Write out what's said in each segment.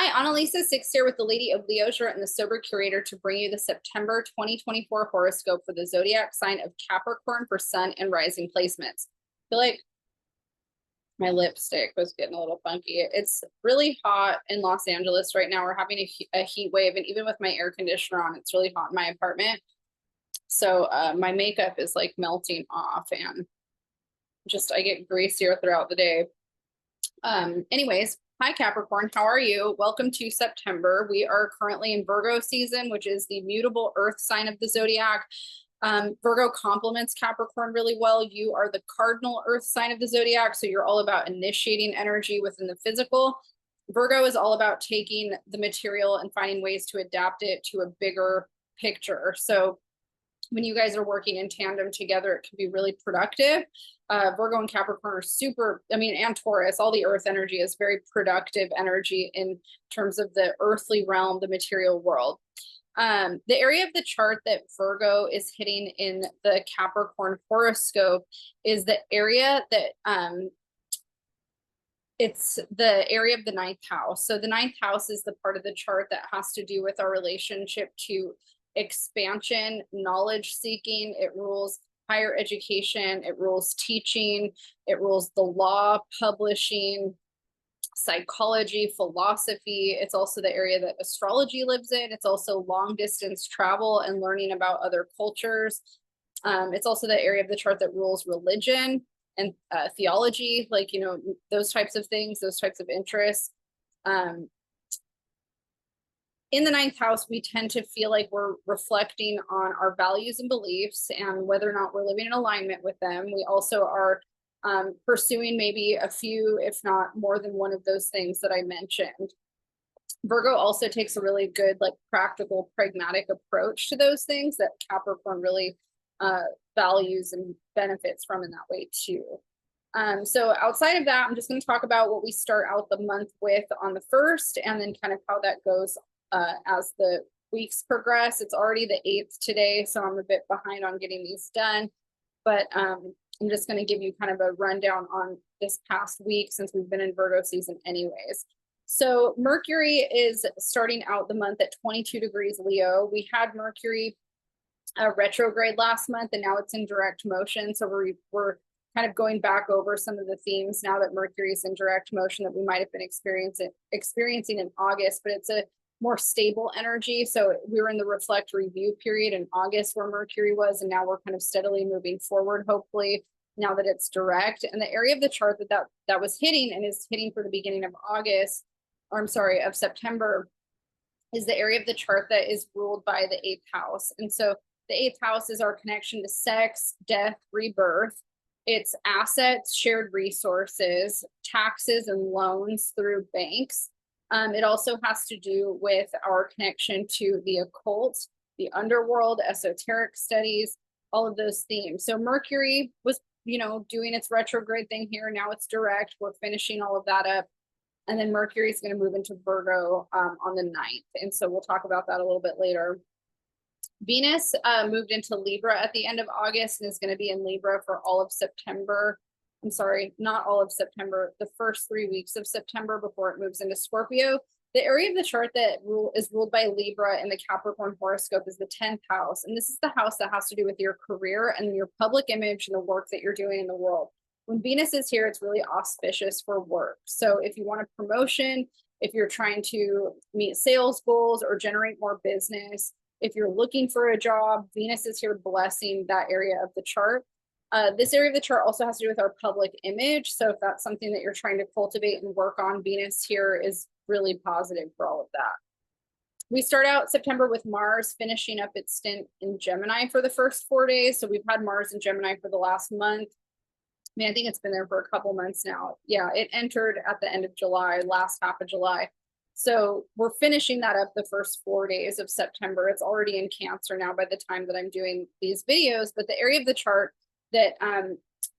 Hi, Analisa 6 here with the Lady of Leisure and the Sober Curator to bring you the September 2024 horoscope for the zodiac sign of Capricorn for sun and rising placements. I feel like my lipstick was getting a little funky. It's really hot in Los Angeles right now. We're having a heat wave, and even with my air conditioner on, it's really hot in my apartment. So my makeup is like melting off, and just I get greasier throughout the day. Anyways, hi Capricorn, how are you? Welcome to September. We are currently in Virgo season, which is the mutable earth sign of the zodiac. Virgo complements Capricorn really well. You are the cardinal earth sign of the zodiac, so you're all about initiating energy within the physical. Virgo is all about taking the material and finding ways to adapt it to a bigger picture. So when you guys are working in tandem together, it can be really productive. Virgo and Capricorn are super, and Taurus, all the earth energy is very productive energy in terms of the earthly realm, the material world. The area of the chart that Virgo is hitting in the Capricorn horoscope is the area that, it's the area of the ninth house. So the ninth house is the part of the chart that has to do with our relationship to expansion, knowledge seeking. It rules higher education, it rules teaching, it rules the law, publishing, psychology, philosophy. It's also the area that astrology lives in. It's also long distance travel and learning about other cultures. It's also the area of the chart that rules religion and theology, like, those types of things, those types of interests. In the ninth house, we tend to feel like we're reflecting on our values and beliefs and whether or not we're living in alignment with them. We also are pursuing maybe a few, if not more than one of those things that I mentioned. Virgo also takes a really good, like, practical, pragmatic approach to those things that Capricorn really values and benefits from in that way too. So outside of that, I'm just going to talk about what we start out the month with on the 1st, and then kind of how that goes as the weeks progress. It's already the 8th today, so I'm a bit behind on getting these done, but I'm just going to give you kind of a rundown on this past week since we've been in Virgo season anyways. So Mercury is starting out the month at 22 degrees Leo. We had Mercury retrograde last month, and now it's in direct motion. So we're kind of going back over some of the themes now that Mercury is in direct motion that we might have been experiencing in August, but it's a more stable energy. So we were in the reflect review period in August where Mercury was, and now we're kind of steadily moving forward, hopefully, now that it's direct. And the area of the chart that was hitting and is hitting for the beginning of of September, is the area of the chart that is ruled by the 8th house. And so the 8th house is our connection to sex, death, rebirth. It's assets, shared resources, taxes, and loans through banks. It also has to do with our connection to the occult, the underworld, esoteric studies, all of those themes. So Mercury was, doing its retrograde thing here. Now it's direct. We're finishing all of that up. And then Mercury is going to move into Virgo on the 9th. And so we'll talk about that a little bit later. Venus moved into Libra at the end of August and is going to be in Libra for all of September. I'm sorry, not all of September, the first 3 weeks of September before it moves into Scorpio. The area of the chart that is ruled by Libra in the Capricorn horoscope is the 10th house. And this is the house that has to do with your career and your public image and the work that you're doing in the world. When Venus is here, it's really auspicious for work. So if you want a promotion, if you're trying to meet sales goals or generate more business, if you're looking for a job, Venus is here blessing that area of the chart. This area of the chart also has to do with our public image. So if that's something that you're trying to cultivate and work on, Venus here is really positive for all of that. We start out September with Mars finishing up its stint in Gemini for the first 4 days. So we've had Mars in Gemini for the last month. I think it's been there for a couple months now. Yeah, it entered at the end of July, last half of July. So we're finishing that up the first 4 days of September. It's already in Cancer now by the time that I'm doing these videos, but the area of the chart that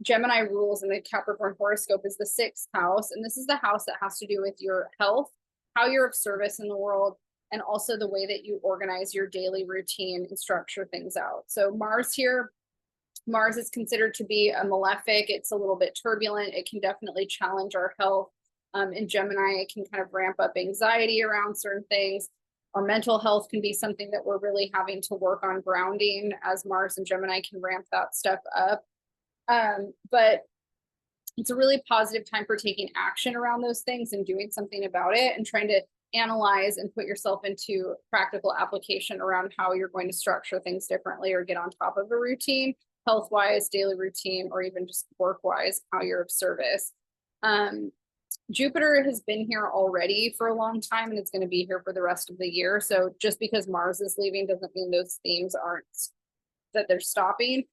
Gemini rules in the Capricorn horoscope is the 6th house. And this is the house that has to do with your health, how you're of service in the world, and also the way that you organize your daily routine and structure things out. So Mars here, Mars is considered to be a malefic. It's a little bit turbulent. It can definitely challenge our health. In Gemini, it can kind of ramp up anxiety around certain things. Our mental health can be something that we're really having to work on grounding, as Mars and Gemini can ramp that stuff up. But it's a really positive time for taking action around those things and doing something about it and trying to analyze and put yourself into practical application around how you're going to structure things differently or get on top of a routine, health-wise, daily routine, or even just work-wise, how you're of service. Jupiter has been here already for a long time, and it's going to be here for the rest of the year. So just because Mars is leaving doesn't mean those themes aren't, that they're stopping.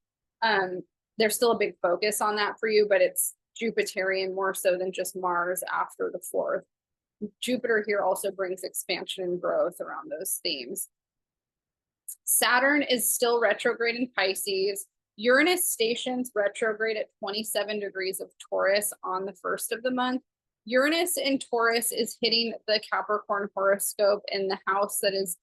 There's still a big focus on that for you, but it's Jupiterian more so than just Mars after the 4th. Jupiter here also brings expansion and growth around those themes. Saturn is still retrograde in Pisces. Uranus stations retrograde at 27 degrees of Taurus on the 1st of the month. Uranus in Taurus is hitting the Capricorn horoscope in the house that is,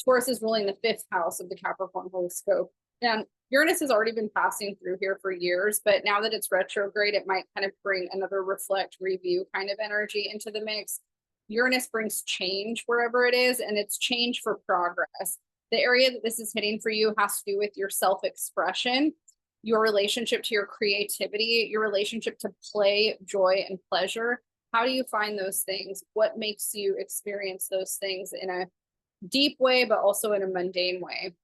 Taurus is ruling the 5th house of the Capricorn horoscope. And Uranus has already been passing through here for years, but now that it's retrograde, it might kind of bring another reflect, review kind of energy into the mix. Uranus brings change wherever it is, and it's change for progress. The area that this is hitting for you has to do with your self-expression, your relationship to your creativity, your relationship to play, joy, and pleasure. How do you find those things? What makes you experience those things in a deep way, but also in a mundane way?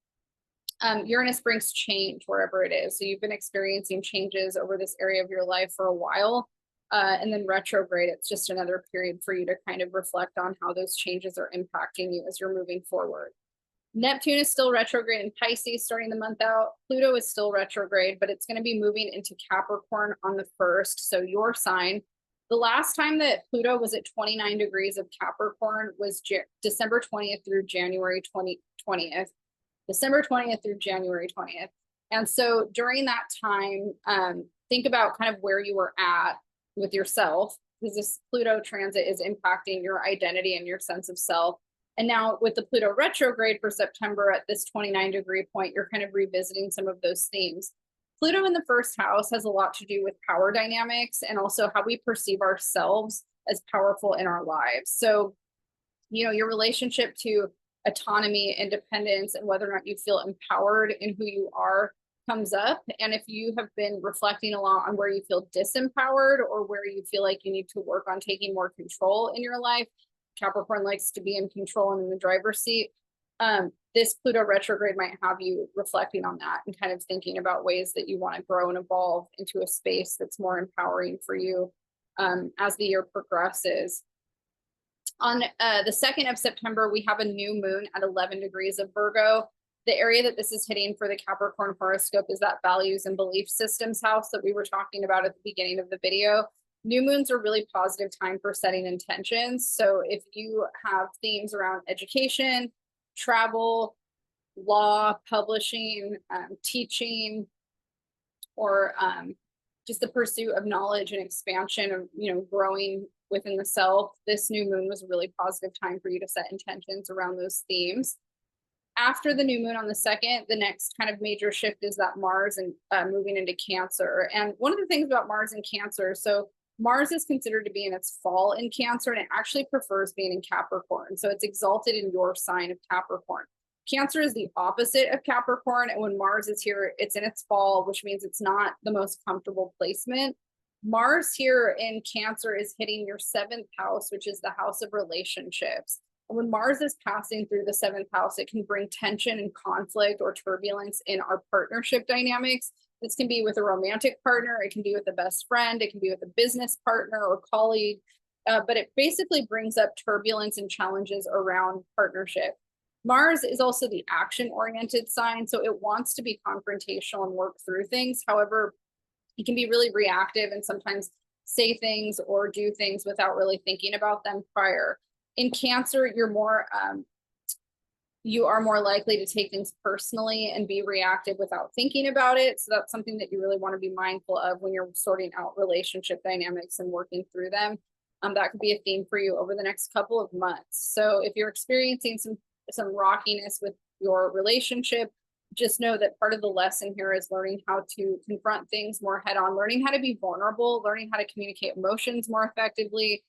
Uranus brings change wherever it is. So you've been experiencing changes over this area of your life for a while. And then retrograde, it's just another period for you to kind of reflect on how those changes are impacting you as you're moving forward. Neptune is still retrograde in Pisces starting the month out. Pluto is still retrograde, but it's going to be moving into Capricorn on the 1st. So your sign. The last time that Pluto was at 29 degrees of Capricorn was December 20th through January 20th. December 20th through January 20th. And so during that time, think about kind of where you were at with yourself, because this Pluto transit is impacting your identity and your sense of self. And now with the Pluto retrograde for September at this 29-degree point, you're kind of revisiting some of those themes. Pluto in the 1st house has a lot to do with power dynamics and also how we perceive ourselves as powerful in our lives. So, you know, your relationship to autonomy, independence, and whether or not you feel empowered in who you are comes up. And if you have been reflecting a lot on where you feel disempowered or where you feel like you need to work on taking more control in your life, Capricorn likes to be in control and in the driver's seat. This Pluto retrograde might have you reflecting on that and kind of thinking about ways that you want to grow and evolve into a space that's more empowering for you as the year progresses. On the 2nd of September, we have a new moon at 11 degrees of Virgo. The area that this is hitting for the Capricorn horoscope is that values and belief systems house that we were talking about at the beginning of the video. New moons are really positive time for setting intentions. So if you have themes around education, travel, law, publishing, teaching, or just the pursuit of knowledge and expansion of, you know, growing within the self, this new moon was a really positive time for you to set intentions around those themes. After the new moon on the 2nd, the next kind of major shift is that Mars and moving into Cancer. And one of the things about Mars and Cancer, so Mars is considered to be in its fall in Cancer, and it actually prefers being in Capricorn. So it's exalted in your sign of Capricorn. Cancer is the opposite of Capricorn, and when Mars is here, it's in its fall, which means it's not the most comfortable placement. Mars here in Cancer is hitting your 7th house, which is the house of relationships. And when Mars is passing through the 7th house, it can bring tension and conflict or turbulence in our partnership dynamics. This can be with a romantic partner, it can be with a best friend, it can be with a business partner or colleague, but it basically brings up turbulence and challenges around partnership. Mars is also the action-oriented sign, so it wants to be confrontational and work through things. However, it can be really reactive and sometimes say things or do things without really thinking about them prior. In Cancer, you are more likely to take things personally and be reactive without thinking about it. So that's something that you really want to be mindful of when you're sorting out relationship dynamics and working through them. That could be a theme for you over the next couple of months. So if you're experiencing some rockiness with your relationship, just know that part of the lesson here is learning how to confront things more head on, learning how to be vulnerable, learning how to communicate emotions more effectively,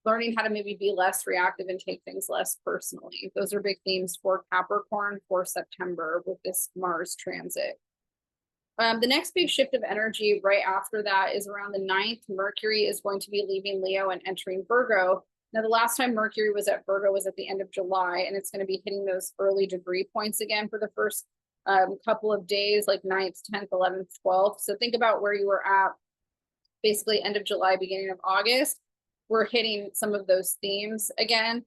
learning how to maybe be less reactive and take things less personally. Those are big themes for Capricorn for September with this Mars transit. The next big shift of energy right after that is around the 9th. Mercury is going to be leaving Leo and entering Virgo. Now, the last time Mercury was at Virgo was at the end of July, and it's going to be hitting those early degree points again for the first couple of days, like 9th, 10th, 11th, 12th. So think about where you were at basically end of July, beginning of August. We're hitting some of those themes again.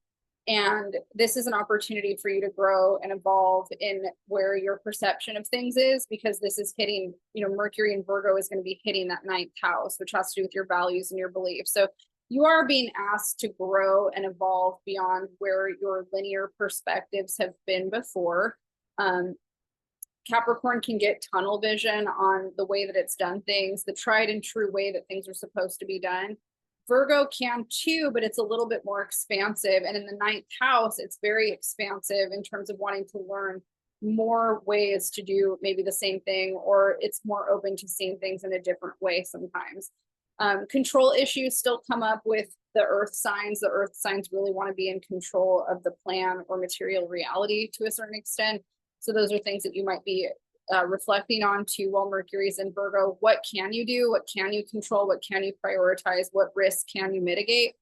And this is an opportunity for you to grow and evolve in where your perception of things is, because this is hitting, Mercury and Virgo is going to be hitting that 9th house, which has to do with your values and your beliefs. So you are being asked to grow and evolve beyond where your linear perspectives have been before. Capricorn can get tunnel vision on the way that it's done things, the tried and true way that things are supposed to be done. Virgo can too, but it's a little bit more expansive. And in the 9th house, it's very expansive in terms of wanting to learn more ways to do maybe the same thing, or it's more open to seeing things in a different way sometimes. Control issues still come up with the earth signs. The earth signs really want to be in control of the plan or material reality to a certain extent. So those are things that you might be reflecting on too while Mercury's in Virgo. What can you do? What can you control? What can you prioritize? What risks can you mitigate?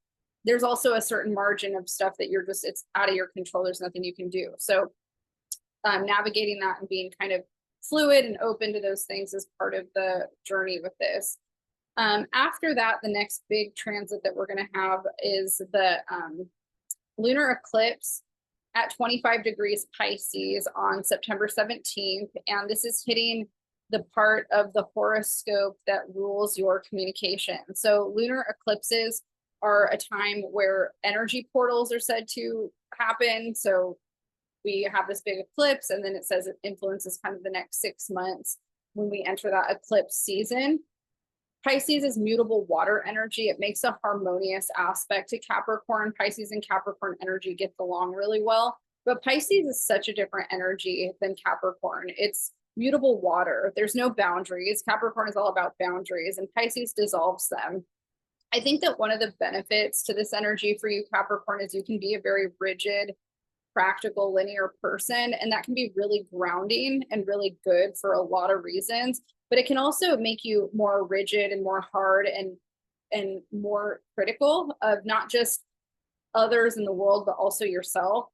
There's also a certain margin of stuff that it's out of your control. There's nothing you can do. So navigating that and being kind of fluid and open to those things is part of the journey with this. After that, the next big transit that we're going to have is the lunar eclipse at 25 degrees Pisces on September 17th. And this is hitting the part of the horoscope that rules your communication. So lunar eclipses are a time where energy portals are said to happen. So we have this big eclipse, and then it says it influences kind of the next 6 months when we enter that eclipse season. Pisces is mutable water energy. It makes a harmonious aspect to Capricorn. Pisces and Capricorn energy get along really well, but Pisces is such a different energy than Capricorn. It's mutable water. There's no boundaries. Capricorn is all about boundaries, and Pisces dissolves them. I think that one of the benefits to this energy for you, Capricorn, is you can be a very rigid, practical, linear person, and that can be really grounding and really good for a lot of reasons. But it can also make you more rigid and more hard and more critical of not just others in the world, but also yourself.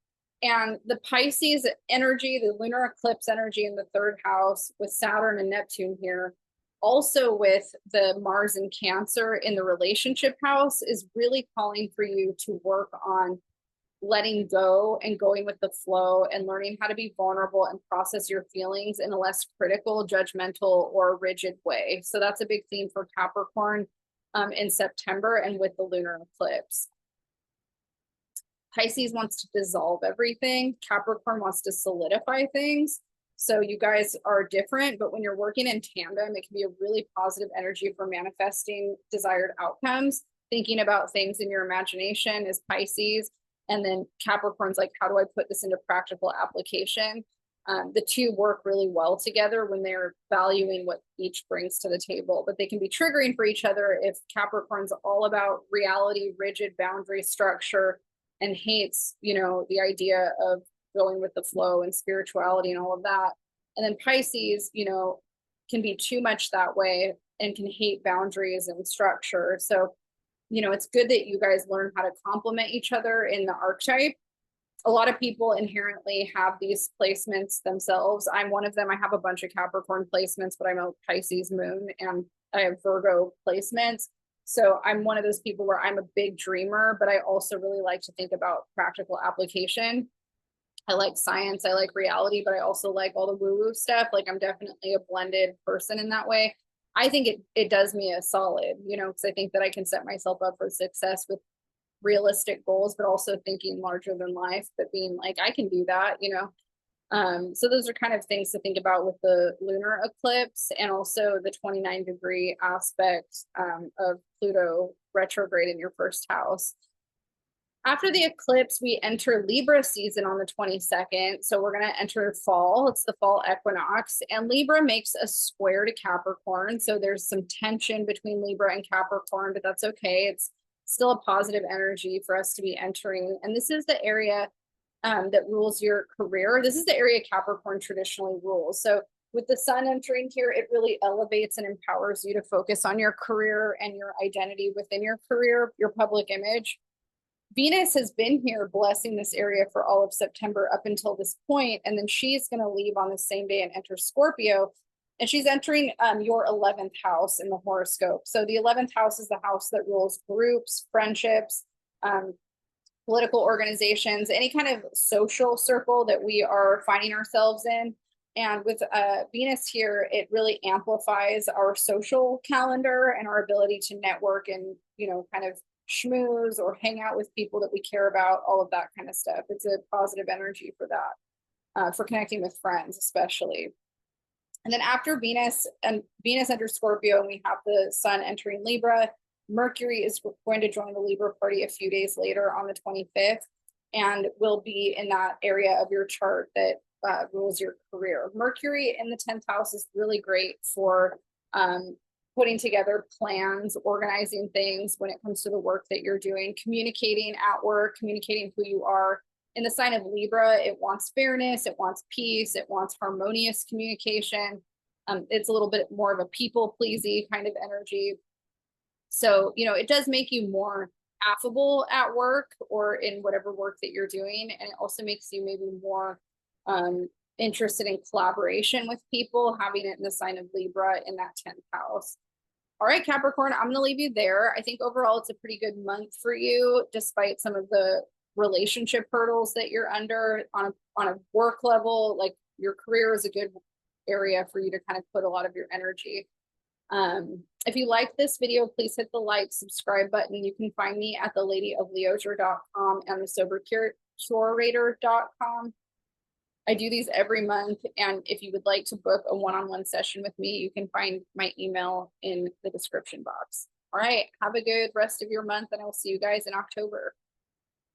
And the Pisces energy, the lunar eclipse energy in the 3rd house with Saturn and Neptune here, also with the Mars and Cancer in the relationship house, is really calling for you to work on letting go and going with the flow and learning how to be vulnerable and process your feelings in a less critical, judgmental, or rigid way. So that's a big theme for Capricorn in September and with the lunar eclipse. Pisces wants to dissolve everything. Capricorn wants to solidify things. So you guys are different, but when you're working in tandem, it can be a really positive energy for manifesting desired outcomes. Thinking about things in your imagination is Pisces. And then Capricorn's like, how do I put this into practical application? The two work really well together when they're valuing what each brings to the table, but they can be triggering for each other if Capricorn's all about reality, rigid boundary structure, and hates, the idea of going with the flow and spirituality and all of that. And then Pisces, can be too much that way and can hate boundaries and structure. So it's good that you guys learn how to complement each other in the archetype. A lot of people inherently have these placements themselves. I'm one of them. I have a bunch of Capricorn placements, but I'm a Pisces moon and I have Virgo placements. So I'm one of those people where I'm a big dreamer, but I also really like to think about practical application. I like science, I like reality, but I also like all the woo-woo stuff. Like I'm definitely a blended person in that way. I think it does me a solid, because I think that I can set myself up for success with realistic goals, but also thinking larger than life, but being like, I can do that, So those are kind of things to think about with the lunar eclipse, and also the 29-degree aspect of Pluto retrograde in your 1st house. After the eclipse, we enter Libra season on the 22nd. So we're going to enter fall. It's the fall equinox. And Libra makes a square to Capricorn. So there's some tension between Libra and Capricorn, but that's okay. It's still a positive energy for us to be entering. And this is the area that rules your career. This is the area Capricorn traditionally rules. So with the sun entering here, it really elevates and empowers you to focus on your career and your identity within your career, your public image. Venus has been here blessing this area for all of September up until this point, and then she's going to leave on the same day and enter Scorpio, and she's entering your 11th house in the horoscope. So the 11th house is the house that rules groups, friendships, political organizations, any kind of social circle that we are finding ourselves in. And with Venus here, it really amplifies our social calendar and our ability to network and, you know, kind of schmooze or hang out with people that we care about, all of that kind of stuff. It's a positive energy for that, for connecting with friends, especially. And then after Venus enters Scorpio and we have the sun entering Libra, Mercury is going to join the Libra party a few days later on the 25th and will be in that area of your chart that rules your career. Mercury in the 10th house is really great for putting together plans, organizing things when it comes to the work that you're doing, communicating at work, communicating who you are. In the sign of Libra, it wants fairness, it wants peace, it wants harmonious communication. It's a little bit more of a people-pleasy kind of energy. So, you know, it does make you more affable at work or in whatever work that you're doing. And it also makes you maybe more interested in collaboration with people, having it in the sign of Libra in that 10th house. All right, Capricorn, I'm going to leave you there. I think overall it's a pretty good month for you, despite some of the relationship hurdles that you're under on a work level. Like your career is a good area for you to kind of put a lot of your energy. If you like this video, please hit the like, subscribe button. You can find me at theladyofleisure.com and thesobercurator.com. I do these every month, and if you would like to book a one-on-one session with me, you can find my email in the description box. All right, have a good rest of your month, and I'll see you guys in October.